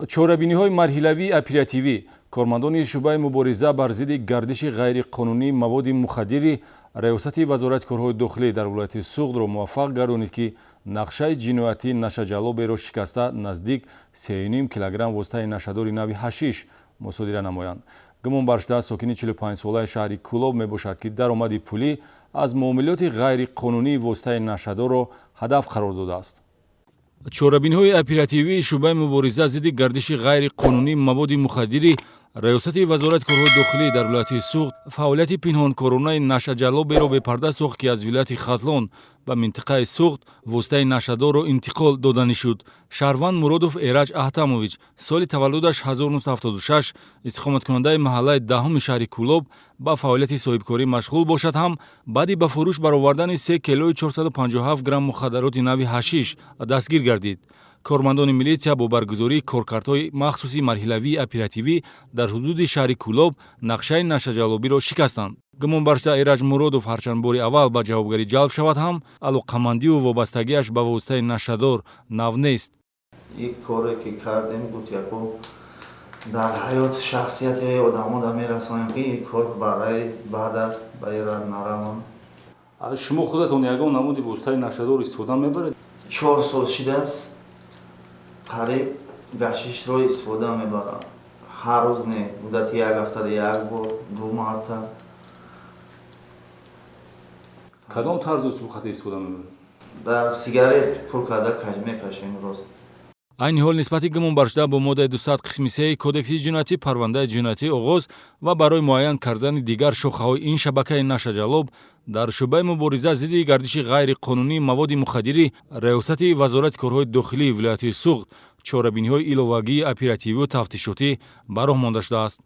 чорабиниҳои марҳилавии оперативӣ кормандони шӯъбаи мубориза бар зидди гардиши ғайриқонунии маводи мухаддири раёсати вазорати корҳои дохилӣ дар вилояти Суғдро муваффақ гардонид, ки нақшаи ҷиноятӣ нашаҷалоберо шикаста наздик 3,5 килограмм воситаи нашадори нави ҳашиш мусодира намоянд. гумонбаршуда сокини 45-солаи шаҳри Кӯлоб мебошад, ки даромади пулӣ аз муомилоти ғайриқонунии воситаи нашадорро ҳадаф қарор додааст. чорабиниҳои оперативии шӯъбаи мубориза зидди гардиши ғайриқонунии маводи мухаддири раёсати вазорати корҳои дохилӣ дар вилояти Суғд фаъолияти пинҳонкоронаи нашаҷалоберо бепарда сохт, ки аз вилояти Хатлон ба минтақаи Суғд воситаи нашадорро интиқол доданӣ шуд. Шаҳрванд Муродов Эраҷ Аҳтамович соли таваллудаш 1976 истиқоматкунандаи маҳаллаи 10-уми шаҳри Кӯлоб ба фаъолияти соҳибкорӣ машғул бошад ҳам баъди ба фурӯш баровардани 3 килои 457 грамм мухаддароти нави ҳашиш дастгир гардид. кормандони милитсия бо баргузории коркартҳои махсуси марҳилавии оперативӣ дар ҳудуди шаҳри Кӯлоб нақшаи нашаҷалобиро шикастанд. гумонбаршуда Эраҷ Муродов ҳарчанд бори аввал ба ҷавобгарӣ ҷалб шавад ҳам алоқамандию вобастагиаш ба воситаи нашадор нав нест. ин коре ки кардем буд яко дар ҳаёт шахсияти одамода мерасонем, ки ин кор барои баъд аст ба ирад наравам. шумо худатон ягон намуди воситаи нашадор истифода мебаред? 4 сол шидааст қариб гашишро истифода мебарам. ҳар рӯз не, муддати як ҳафтада як бор, 2 марта. кадом тарзи усухати истифода мебаред? дар сигарет пур карда мекашем рост. айни ҳол нисбати гумонбаршуда бо моддаи 200 қисми 3 кодекси ҷиноятӣ парвандаи ҷиноятӣ оғоз ва барои муайян кардани дигар шохаҳои ин шабакаи нашаҷалоб дар шӯъбаи мубориза зидди гардиши ғайриқонунии маводи мухаддири раёсати вазорати корҳои дохилии вилояти Суғд чорабиниҳои иловагии оператививу тафтишотӣ ба роҳ монда шудааст.